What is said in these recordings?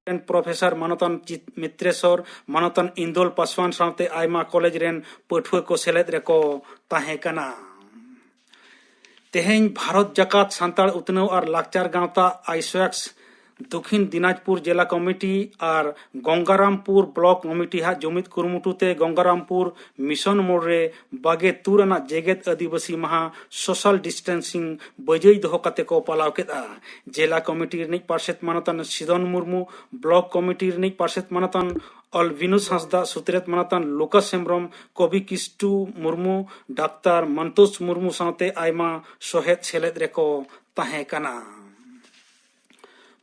Professor मानतन मित्रेश्वर मानतन इंदोल पासवान सावते आयमा कॉलेज रेन पठुआ को सेलेद रेको ताहे कना। तेहें भारत जकात सांताल उतनव और लाकचार गावता आईसोएक्स दक्षिण दिनाजपुर जिला कमिटी और गंगारामपुर ब्लॉक कमिटी हा जुमित कुरुमुटुते गंगारामपुर मिशन मोड़ रे बागे तुरना जेगेत आदिवासी महा सोशल डिस्टेंसिंग बजई दोहो कते को पालाव केदा। जिला कमिटी रिनिक पार्षद मानतन सिदन मुर्मू, ब्लॉक कमिटी रिनिक पार्षद मानतन अलविनुस हांसदा, सुत्रेत मानतन लुकास हेम्ब्रम, कवि किस्टू मुर्मू, डाक्तार मंतोष मुर्मू सावते आयमा सोहेद सेलेद रेको ताहे कना।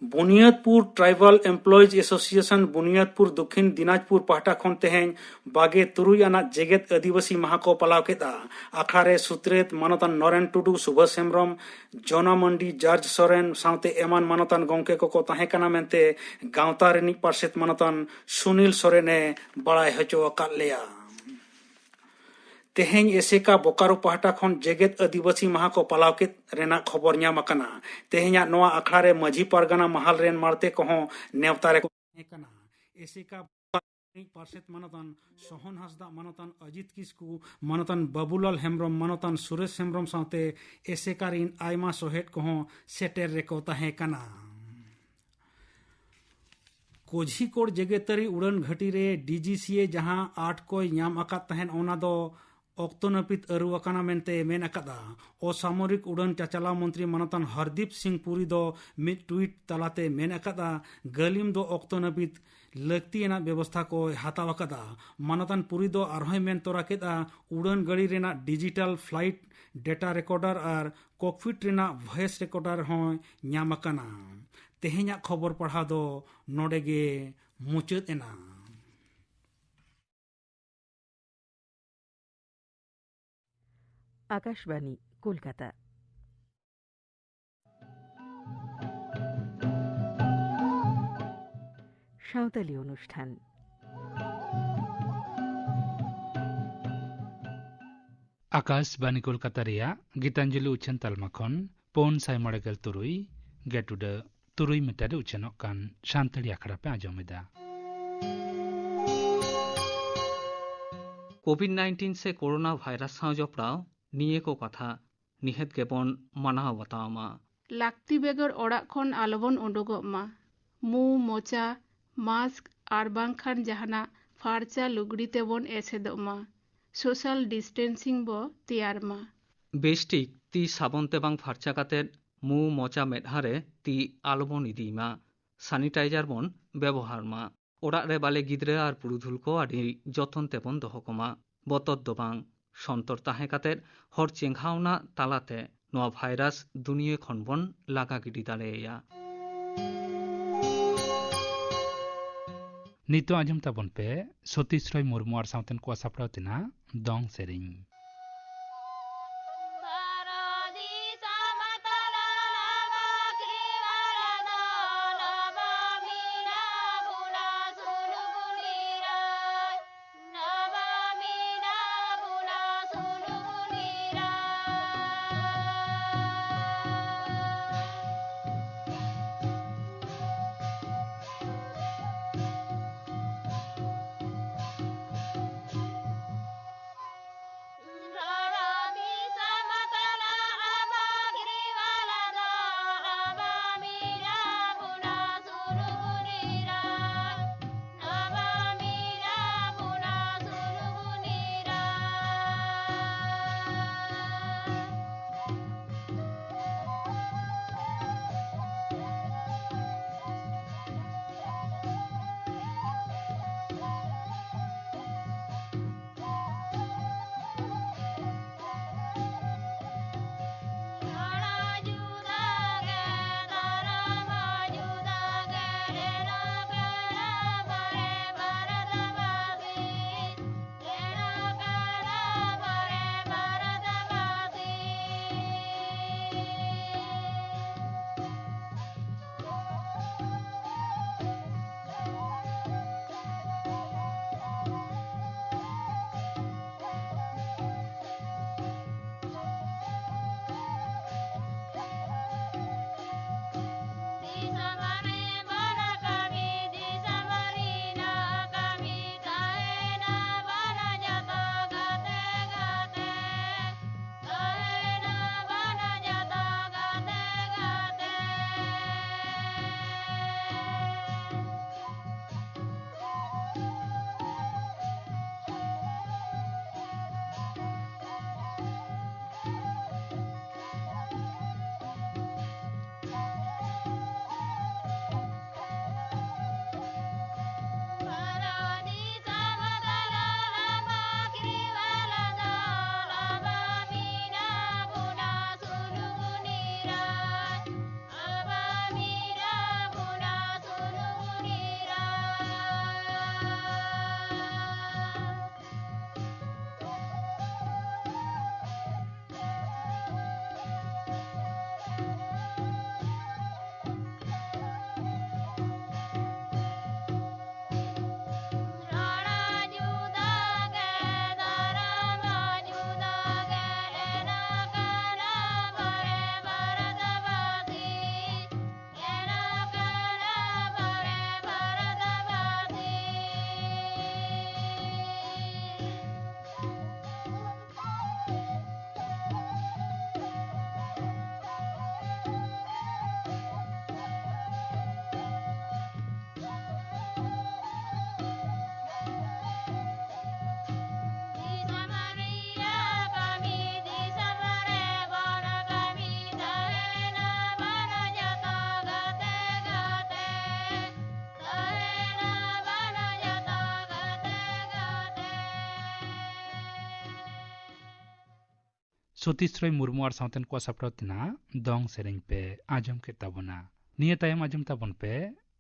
Buniadpur tribal employees association Buniadpur Dakshin Dinajpur पाहटा खन तेहें बागे तुरुई आना जेगेत आदिवासी माहा को पालाव केदा। आखड़ा रे सुत्रेत मानतन नरेन टुडू, सुभाष हेम्ब्रम, जोना मंडी, जॉर्ज सोरेन सावते एमान मानतन गंके को ताहे कना मेनते गावता रिनिक पार्षद मानतन सुनील सोरेने बड़ाय हचो अकाद लेया। तेहें एसेका बोकारो पाहटा खन जेगेत आदिवासी माहा को पालाव केत रेना खबर ᱧᱟᱢ आकना। तेहेंया नोआ आखड़ा रे माझी पारगाना महल रेन मारते कहो नेवता रे कना। एसेका पार्षद मानतन सोहन हांसदा, मानतन अजित किस्कू, मानतन बाबूलाल हेम्ब्रम, मानतन सुरेश हेम्ब्रम सावते एसेका रिन आयमा सोहेद कहो सेटेर रेको ताहे कना। कोझिकोड जेगेतारी उड़ान घाटी रे डीजीसीए जहां 8 को ᱧᱟᱢ आकाद तहन ओना दो ऑक्तो नपित अरु अकाना मेनते मेन अकादा। असामरिक उड़ान चाचला मंत्री मानतन हरदीप सिंह पुरी दो मिद ट्वीट तलाते मेन अकादा गलिम दो ऑक्तो नपित लक्तियाना व्यवस्था को हाताव अकादा। मानतन पुरी दो आरहोय मेन तोरा केदा उड़ान गाड़ी रेना डिजिटल फ्लाइट डेटा रिकॉर्डर और कॉकपिट रेना वॉइस रिकॉर्डर हो ᱧᱟᱢ अकाना। तेहेंया खबर पढ़ा दो नोडेगे मुचाद एना। आकाशवाणी कोलकाता। সাঁওতালি অনুষ্ঠান। आकाशवाणी कोलकाता रिया गीतांजलि उछन तालमा खन पौन साय मड़ेगल तुरुई गेटुडा तुरुई मिटारे उछनक कान शांतली आखड़ा पे आजमेदा। कोविड-19 से कोरोना वायरस साव जपड़ाव निये को कथा निहत गेबन मानाव बतावमा। लाक्ति बेगर ओड़ाग खन आलोबन उडुगोग मा। मु मोचा मास्क आर बांखान जहाना फारचा लुगड़ी तेबन एसेदोग मा। सोशल डिस्टेंसिंग बो तैयार मा। बेस्टिक ती साबन तेबांग फारचा काते मु मोचा मेदहारे ती आलोबन इदीमा। सैनिटाइजार बन व्यवहार मा। ओड़ाग रे बाले गिद्रे आर पुरुधुल को आदि जतन तेबन दोहकमा। बतत दोबांग सन्तर ताहे काते हर चेंघावना तालाते नोआ भाइरास दुनिया खनबन लागा गिडी दाड़ेया। नितो आजम ताबन पे सतीश रॉय मुर्मू और सावतन को सापड़ाव तना दोंग सेरिंग। सतीश्रय मुर्मू और सावतन को सपड़ो तना दोंग सेरेंग पे आजम के ताबोना निये तायम आजम ताबोन पे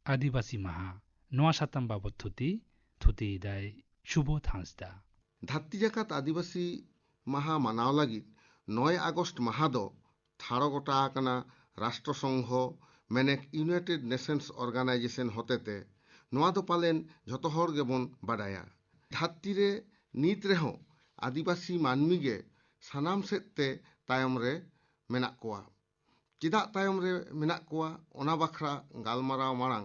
आदिवासी महा नोआ सातम बाबत थुती दाय शुभोत हांसदा ধাত্তি জাকাত আদিবাসী মাহা মানাও লাগি 9 আগস্ট মাহা দো থাড়ো গোটা আকানা রাষ্ট্রসংঘ মেনেক ইউনাইটেড নেশনস অর্গানাইজেশন হতেতে নোয়া দো পালেন যত হর গেবন বাডায়া ধাত্তি রে নিত রেহ আদিবাসী মানমি গে সানাম সেতে তায়ম রে মেনাক কোয়া চিদা তায়ম রে মেনাক কোয়া ওনা বাখরা গালমারাও মারাং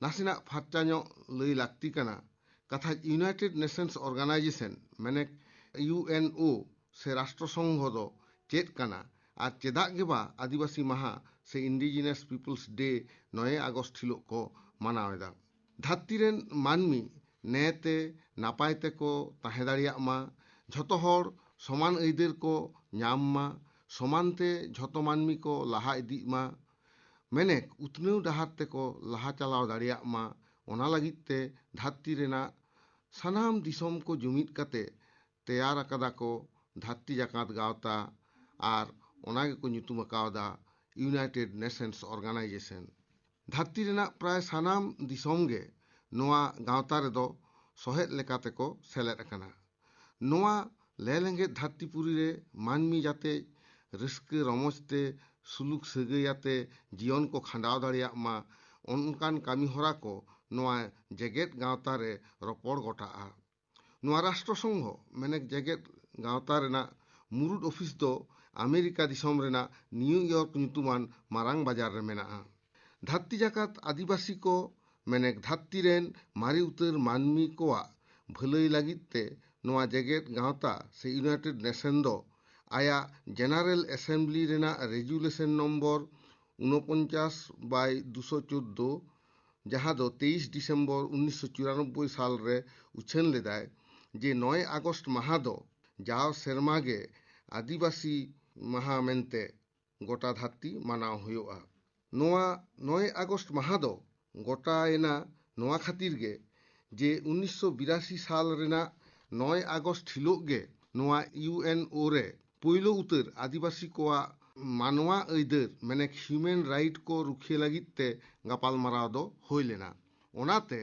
নাসিনা ফাচ্চাño লই লাগতি কানা कथा यूनाइटेड नेशंस ऑर्गेनाइजेशन मैंने यूएनओ से राष्ट्रसंघ दो चेत कना और चेदा गेबा आदिवासी माहा से इंडिजिनस पीपल्स डे 9 আগস্ট हिलो को मानावेदा धरती रेन मानमी नेते नापायते को ताहे दाड़ियाग मा झतो हर समान अइदेर को नाम मा समानते झतो मानमी को लाहा इदी मा मैंने उतनेउ डहार ते को लाहा चलाव दाड़ियाग मा ओना लगित ते धरती रेना सानाम दिसोम को जुमित कते तैयार अकदा को धरती जाकात गावता और ओनागे को ᱧᱩᱛᱩᱢ अकावदा यूनाइटेड नेशंस ऑर्गेनाइजेशन धरती रेना प्राय सानाम दिसोम गे नोआ गावता रेदो सहेद लेकाते को सेलेद अकना नोआ लेलेंगे धरतीपुरी रे मानमी जाते रिस्क रमजते सुलुक सगैयाते जीवन को खंडाव दाड़ियाग मा ओनकान कामी होरा को नोआ जेगेत गावता रे रपड़ गोटाआ नोआ राष्ट्रसंघ मेने जेगेत गावता रेना मुरुड ऑफिस दो अमेरिका दिसोम रेना न्यूयॉर्क ᱧᱩᱛᱩᱢᱟᱱ मारांग बाजार रे मेनाआ धरती जाकात आदिवासी को मेने धरती रेन मारी उतर मानमी कोआ भलई लागित ते नोआ जेगेत गावता से यूनाइटेड नेशन दो आया जनरल असेंबली रेना रेजुलेशन नंबर 49/214 जहाँ दो 23 डिसेम्बर 1994 साल रे उछन लेदाय जे 9 আগস্ট माहा दो जाओ सेरमा गे आदिवासी माहा मेनते गोटा धरती मानाव हुयोआ नोआ 9 আগস্ট माहा दो गोटा एना नोआ खातिर गे जे 1982 साल रेना 9 আগস্ট हिलोग गे नोआ यूएनओ रे पुइलो उतर आदिवासी कोआ मानवा अइदर मैंने ह्यूमन राइट को रुखे लगित ते गापाल माराव दो होई लेना ओनाते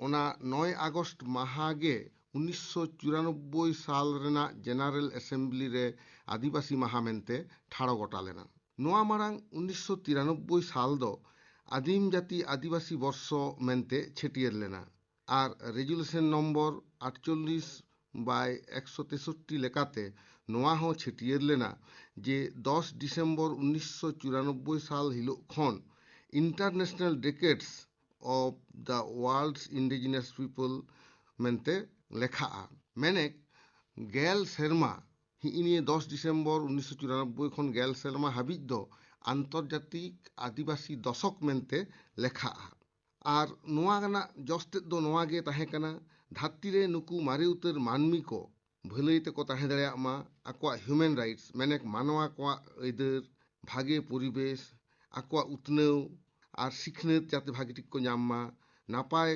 ओना 9 আগস্ট माहा गे 1994 साल रेना जनरल असेंबली रे आदिवासी माहा मेनते ठाड़ो गोटा लेना नोआ मारांग 1993 साल दो आदिम जाति आदिवासी वर्ष मेनते छेटियर लेना और रेजुलेशन नंबर 48/163 लेकाते नोआ हो छेटियर लेना जे 10 डिसेम्बर 1994 साल हिलो खन international decades of the world's indigenous people मेनते लेखा मैंने गेल शर्मा हिनिए 10 डिसेम्बर 1994 खन गेल शर्मा हाबिज दो आंतर्जातिक आदिवासी दशक मेनते लेखा और नोआ गना जस्ते दो नोआ गे ताहे कना धरती रे नुकु मारे उतर मानमी को भलई ते को ताहे दाड़ियाग मा आकोआ ह्यूमन राइट्स मैंने मानवा को अइदर भागे परिवेश आकोआ उतनेउ और सिखनेत जाते भागे टिक को नाम मा नापाय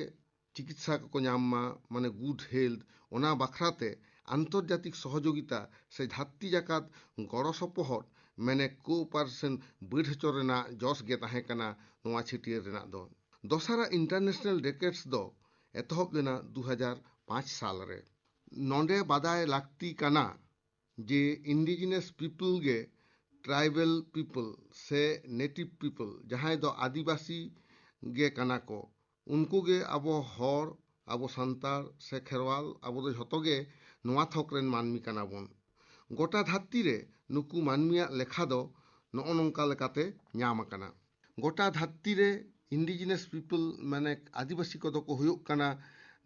चिकित्सा को नाम मा माने गुड हेल्थ ओना बाखराते आंतर्जातिक सहयोगिता से धरती जाकात गड़ो सपोहट मैंने कोऑपरेशन बढ़ चोरेना जस गे ताहे कना नोआ छिटियर रेना दो दोसारा इंटरनेशनल डेकेड्स दो एतहब लेना 2005 साल रे नोंडे बादाय लागती कना जे इंडिजिनस पीपल गे ट्राइबल पीपल से नेटिव पीपल जहाँ दो आदिवासी गे कना को उनको गे अबो हर अबो संतार से खेरवाल अबो दो झतो गे नोआ थोकरेन मानमी कना बोन गोटा धरती रे नुकु मानमिया लेखा दो नोओ नोंका लेकाते ᱧᱟᱢ अकना गोटा धरती रे इंडिजिनस पीपल माने आदिवासी को दो को हुयुक कना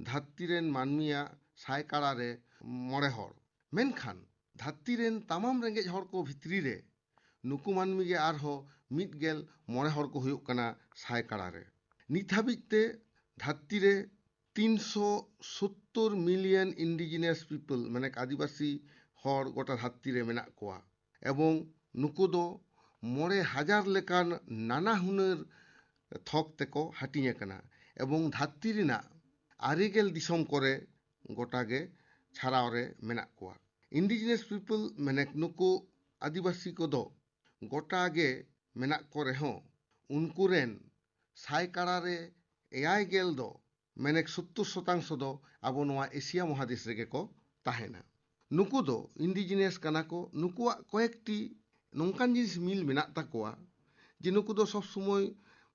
धरती रेन मानमिया साय काड़ा रे मोड़े हर मेनखान धरती रेन तमाम रेंगेज हर को भितरी रे नुकु मानमी गे आरहो मिद गेल मोड़े हर को हुयुक कना साय काड़ा रे नित हाबिज ते धरती रे 370 मिलियन इंडिजिनस पीपल माने आदिवासी हर गोटा धरती रे मेना कोआ एवं नुकु दो 9,000 लेकान नाना हुनर थक तेको हाटिंग कना एवं धरती रेना 9 दिसोम करे गोटा गे छाड़ाव रे मेना कोआ इंडिजिनस पीपल माने नुकु आदिवासी कोदो गोटा गे मेनाक को रेहों उनकुरेन सायकाड़ा रे 7 दो मेनेक 70% दो आबो नोआ एशिया महादेश रेगे को ताहेना नुकु दो इंडिजिनियस काना को नुकुआ कयेकटी नोंकान जिनिस मिल मेनाक ताकोआ जे नुकु दो सब समय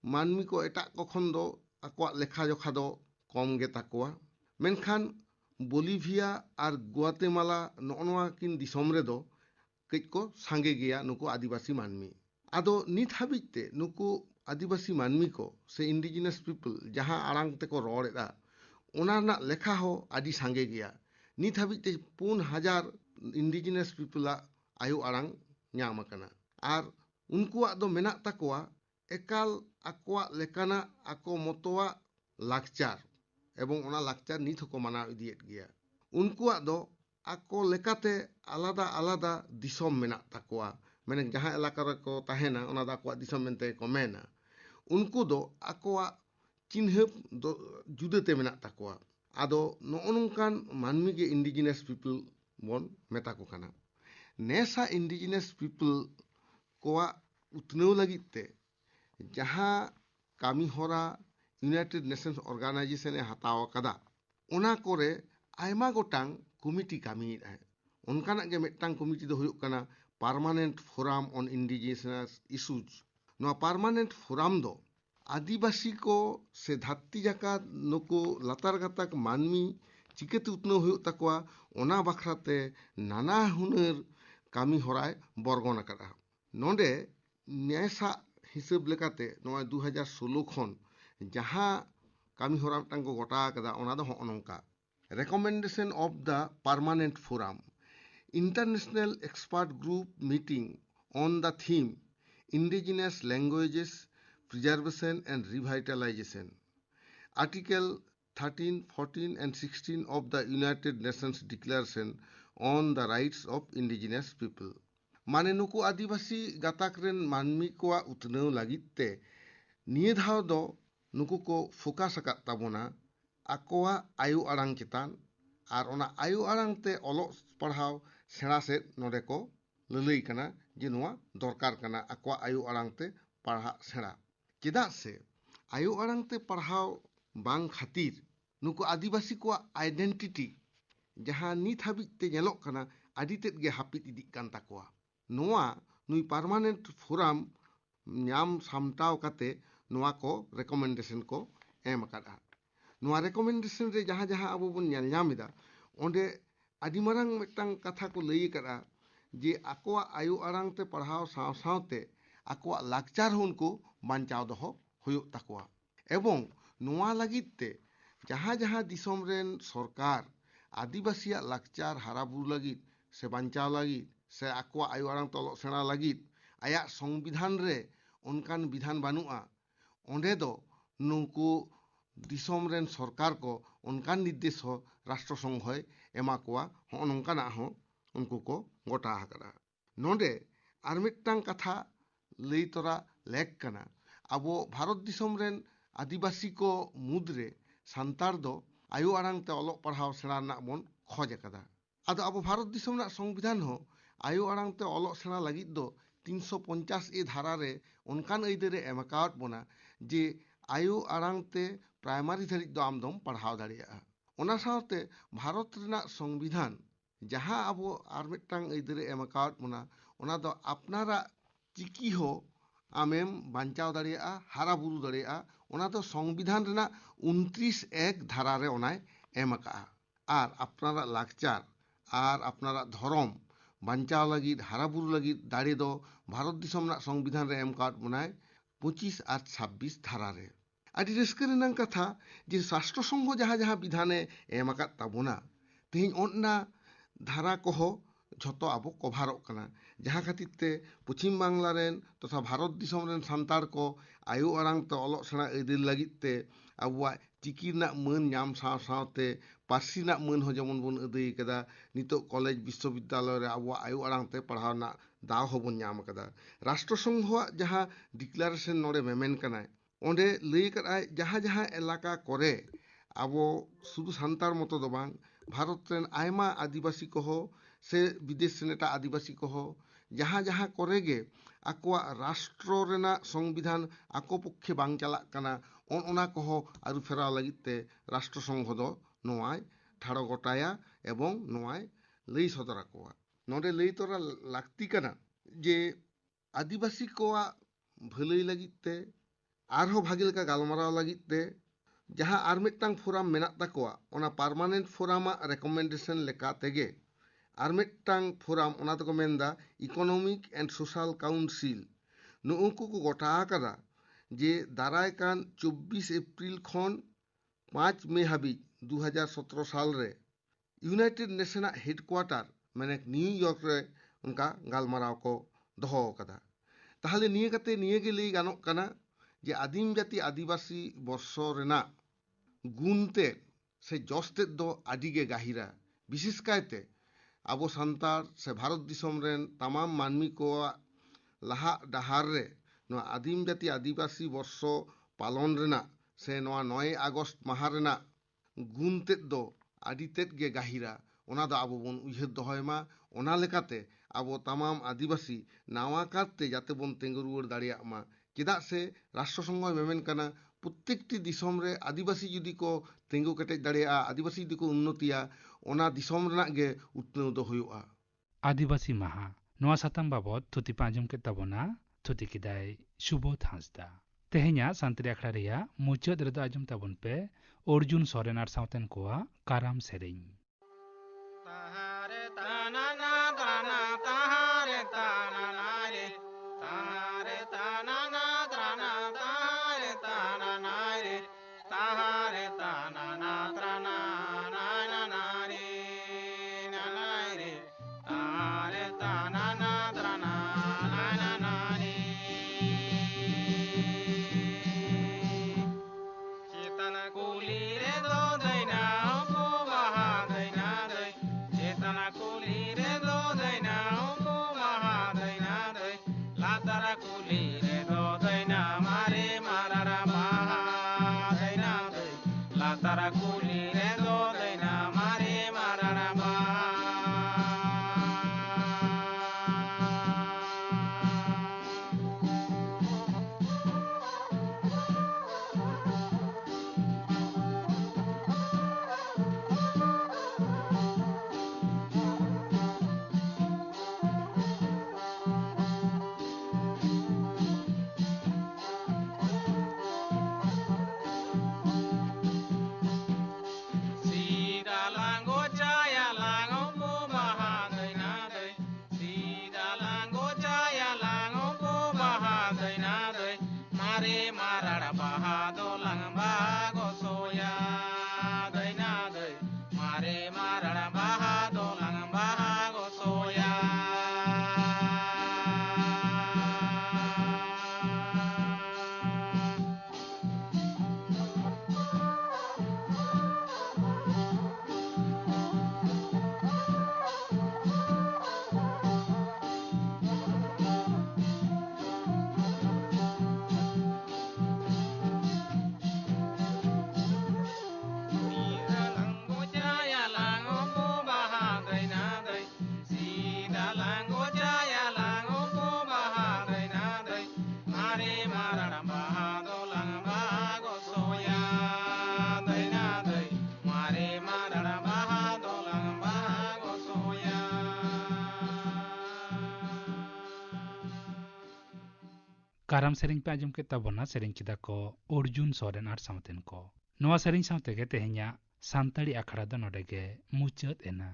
मानमी को एटा को खन दो आकोआ लेखा जोखा दो कम गे ताकोआ मेनखान बोलिविया और गुआतेमाला नोआ किन दिसोम रे दो कई को सांगे गया नुकु आदिवासी मानमी आदो नित हाबिते नुकु आदिवासी मानमी को से इंडिजिनियस पीपल जहां आड़ांग ते को रोड़ेदा ओना ना लेखा हो आदि सांगे गया नित हाबिते 4,000 इंडिजिनियस पीपल आयु आड़ांग ᱧᱟᱢ ᱟᱠᱟᱱᱟ ᱟᱨ ᱩᱱᱠᱩᱣᱟᱜ ᱫᱚ ᱢᱮᱱᱟᱜ ᱛᱟᱠᱚᱣᱟ ᱮᱠᱟᱞ ᱟᱠᱚᱣᱟᱜ ᱞᱮᱠᱟᱱᱟᱜ ᱟᱠᱚ ᱢᱚᱛᱚᱣᱟᱜ ᱞᱟᱠᱪᱟᱨ ᱮᱵᱚᱝ ᱚᱱᱟ ᱞᱟᱠᱪᱟᱨ ᱱᱤᱛ ᱦᱚᱸᱠᱚ ᱢᱟᱱᱟᱣ ᱤᱫᱤᱭᱮᱫ ᱜᱮᱭᱟ ᱩᱱᱠᱩᱣᱟᱜ ᱫᱚ ᱟᱠᱚ ᱞᱮᱠᱟᱛᱮ ᱟᱞᱟᱫᱟ ᱟᱞᱟᱫᱟ ᱫᱤᱥᱚᱢ ᱢᱮᱱᱟᱜ ᱛᱟᱠᱚᱣᱟ ᱢᱟᱱᱮ ᱡᱟᱦᱟᱸ ᱮᱞᱟᱠᱟ ᱨᱮᱠᱚ ᱛᱟᱦᱮᱱᱟ ᱚᱱᱟ ᱫᱚ ᱟᱠᱚᱣᱟᱜ ᱫᱤᱥᱚᱢ ᱢᱮᱱᱛᱮ ᱠᱚ ᱢᱮᱱᱟ ᱩᱱᱠᱩ ᱫᱚ ᱟᱠᱚᱣᱟᱜ ᱪᱤᱱᱦᱟᱹᱯ ᱫᱚ ᱡᱩᱫᱟᱹᱛᱮ ᱢᱮᱱᱟᱜ ᱛᱟᱠᱚᱣᱟ ᱟᱫᱚ ᱱᱚᱜᱼᱚ ᱱᱚᱝᱠᱟᱱ ᱢᱟᱹᱱᱢᱤ ᱜᱮ ᱤᱱᱰᱤᱡᱤᱱᱟᱥ ᱯᱤᱯᱚᱞ ᱵᱚᱱ ᱢᱮᱛᱟ ᱠᱚ ᱠᱟᱱᱟ नेसा इंडिजिनस पीपल कोआ उतनव लगित ते जहां कामी होरा यूनाइटेड नेशंस ऑर्गेनाइजेशन हताव कदा ओना कोरे आयमा गोटांग कमिटी कामी है उनकाना गे मिदटांग कमिटी दो हुयुग कना permanent forum on indigenous issues नो परमानेंट फोरम दो आदिवासी को से धरती जाका नुको लतार गातक मानमी चिकेते उतनव हुयुग तकवा ओना बखराते नाना हुनर कामी होराय बरगन अकादा नोंडे नेसा हिसाब लेकाते नोआ 2016 खन जहां कामी होरा मिदटांग को गोटा अकादा ओना दो नोंका recommendation of the permanent forum international expert group meeting on the theme indigenous languages preservation and revitalization article 13, 14 and 16 of the United Nations Declaration on the Rights of Indigenous People. माने नुकु आदिवासी गाताक रेन मानमी कोआ उतनव लागित ते निये धाव दो नुकु को focus अकात ताबोना आकोआ आयु आड़ांग चितान are ओना आयु आड़ांग ते ओलो पढ़ाव सेड़ा से नोडे को ललई कना जे नुआ दरकार कना आकोआ आयु आड़ांग ते पढ़ा सेड़ा चेदा से आयु आड़ांग ते पढ़ाव बांग खातिर नुकु आदिवासी को आइडेंटिटी जहां नित हाबित ते नेलोक कना आदि तेद गे हापित इदिक कान ताकोआ नोआ नुई परमानेंट फोरम ᱧᱟᱢ सामटाव काते नोआ को रेकमेंडेशन को एम अकादा नोआ रेकमेंडेशन रे जहां जहां अबो बन नेल ᱧᱟᱢᱮदा ओंडे आदि मारांग मिदटांग कथा को लई करा जे आकोआ आयु आड़ांग ते पढ़ाव साव सावते आकोआ लाकचार हुनको बांचाव दहो हुयुग ताकोआ एवं नोआ लागित ते जहां जहां दिसोम रेन सरकार आदिवासिया लाकचार हाराबुरु लगित से बांचाव लगित से आकोआ आयु आड़ांग तलो सेना लगित आया संविधान रे उनकान विधान बानुआ ओंडे दो नुकु दिसोम रेन सरकार को उनकान निर्देश हो राष्ट्र संघय एमा कोआ हो नंकाना हो उनको को गोटा हकरा नोंडे आर मिदटांग कथा लई तोरा लेक कना अबो भारत दिसोम रेन आदिवासी को मुद्रे सांतार दो आयु आड़ांग ते ओलोक पढ़ाव सेड़ा ना बन खोज अकादा आदो अब भारत दिसोम ना संविधान हो आयु आड़ांग ते ओलोक सेड़ा लगित दो 350 ए धारा रे उनकान अइदरे एमकावट बोना जे आयु आड़ांग ते प्राइमरी धरित दो आमदम पढ़ाव दाड़िया ओना सावते भारत रेना संविधान जहां अब आर मिदटांग अइदरे एमकावट बोना ओना दो अपनारा चिकी हो आमेम बांचाव दाड़िया हारा बुरु दाड़िया ओना दो संविधान रेना 29(1) धारा रे ओनाय एम अका आर अपनारा लाकचार आर अपनारा धर्म बांचाव लगित हारा बुरु लगित दाड़े दो भारत दिसोम ना संविधान रे एम काट बनाय 25 और 26 धारा रे आदि रस्कर रेनांग कथा जे राष्ट्र संघ जहां जहां विधाने एम अका ताबोना तेहिं ओन्ना धारा को हो झतो आबो कभारक कना जहां खातिर ते पश्चिम बांग्ला रेन तथा भारत दिसोम रेन सांतार को आयु आड़ांग ते ओलोक सेड़ा अइदिर लगित ते आबुआ चिकी ना मान ᱧᱟᱢ साव सावते पार्सी ना मान हो जेमन बन अदई कदा नितो कॉलेज विश्वविद्यालय रे आबुआ आयु आड़ांग ते पढ़ाव ना दाव हो बन ᱧᱟᱢ कदा राष्ट्र संघ जहां डिक्लेरेशन नोडे मेमेन कना ओंडे लई कराय जहां जहां इलाका करे आबो शुधु सांतार मतो दो बांग भारत रेन आयमा आदिवासी को हो से विदेश रेन एटा आदिवासी को हो ᱡᱟᱦᱟᱸ ᱡᱟᱦᱟᱸ ᱠᱚᱨᱮ ᱜᱮ ᱟᱠᱚᱣᱟᱜ ᱨᱟᱥᱴᱨᱚ ᱨᱮᱱᱟᱜ ᱥᱚᱝᱵᱤᱫᱷᱟᱱ ᱟᱠᱚ ᱯᱚᱠᱠᱷᱮ ᱵᱟᱝ ᱪᱟᱞᱟᱜ ᱠᱟᱱᱟ, ᱚᱱᱟ ᱠᱚᱦᱚᱸ ᱟᱹᱨᱩ ᱯᱷᱮᱨᱟᱣ ᱞᱟᱹᱜᱤᱫ ᱛᱮ ᱨᱟᱥᱴᱨᱚ ᱥᱚᱝଘ ᱫᱚ ᱱᱚᱣᱟᱭ ᱴᱷᱟᱲᱚ ᱜᱚᱴᱟᱭᱟ ᱮᱵᱚᱝ ᱱᱚᱣᱟᱭ ᱞᱟᱹᱭ ᱥᱚᱫᱚᱨ ᱟᱠᱚᱣᱟ। ᱱᱚᱰᱮ ᱞᱟᱹᱭ ᱛᱚᱨᱟ ᱞᱟᱹᱠᱛᱤ ᱠᱟᱱᱟ ᱡᱮ ᱟᱹᱫᱤᱵᱟᱹᱥᱤ ᱠᱚᱣᱟᱜ ᱵᱷᱟᱹᱞᱟᱹᱭ ᱞᱟᱹᱜᱤᱫ ᱛᱮ ᱟᱨᱦᱚᱸ ᱵᱷᱟᱜᱮ ᱞᱮᱠᱟ ᱜᱟᱞᱢᱟᱨᱟᱣ ᱞᱟᱹᱜᱤᱫ ᱛᱮ ᱡᱟᱦᱟᱸ ᱟᱨ ᱢᱤᱫᱴᱟᱝ ᱯᱷᱳᱨᱟᱢ ᱢᱮᱱᱟᱜ ᱛᱟᱠᱚᱣᱟ, ᱚᱱᱟ ᱯᱟᱨᱢᱟᱱᱮᱱᱴ ᱯᱷᱳᱨᱟᱢᱟᱜ ᱨᱮᱠᱚᱢᱮᱱᱰᱮᱥᱚᱱ ᱞᱮᱠᱟ ᱛᱮᱜᱮ ᱟᱨ ᱢᱤᱫᱴᱟᱝ ᱯᱷᱳᱨᱟᱢ, ᱚᱱᱟ ᱫᱚᱠᱚ ᱢᱮᱱᱫᱟ ᱤᱠᱳᱱᱚᱢᱤᱠ ᱮᱱᱰ ᱥᱳᱥᱟᱞ ᱠᱟᱣᱩᱱᱥᱤᱞ, ᱱᱩᱜᱼᱩ ᱠᱚ ᱜᱚᱴᱟ ᱟᱠᱟᱫᱟ ᱡᱮ ᱫᱟᱨᱟᱭ ᱠᱟᱱ 24 এপ্রিল ᱠᱷᱚᱱ 5 মে হাবিজ 2017 সালরে ইউনাইটেড নেশনাল হেডকোয়ার্টার মানে নিউ ইয়র্ক রে उनका गालमाराव को दहो कदा। ताहले निये कते निये गे लई गानोग कना जे आदिम जाति आदिवासी बर्षो रेना गुणते से जस्ते दो आदिगे गाहिरा, विशेष कायते आबो सान्तार से भारत दिसोम रेन तमाम मानमी को लाहा डाहार रे नो आदिम जाति आदिवासी बर्षो पालन रेना से नोआ 9 আগস্ট माहा रेना गुणते दो आदि तेद गे गाहिरा, ओना दो आबो बोन उयहर दहोयमा। ओना लेकाते आबो तमाम आदिवासी नावा काते जाते बोन तेंगु रुवाड़ दाड़ियाग मा, चेदाग से राष्ट्र संघ मेमेन कना प्रत्येकटी दिसोम रे आदिवासी जुदी को तेंगु केटेज दाड़ियागा, आदिवासी जुदी को उन्नतिया, ओना दिसोम रेनाग गे उतनौ दो हुयुगा। आदिवासी माहा नोआ साताम बाबद थुति पांजम के तबोना थुति किदाय सुबोध हांसदा। तेहेnya सान्त्रि आखड़ा रेया मुचाद रेदो आजम ताबन पे अर्जुन सोरेन आर सावतेन कोआ काराम सेरेñ। काराम सेरेñ पे आजम के तबोना सेरेñ किदा को अर्जुन सोरेन आर सावतेन को। नोआ सेरेñ सावते गे तेहेnya सान्ताड़ी आखड़ा दो नोडे गे मुचाद एना।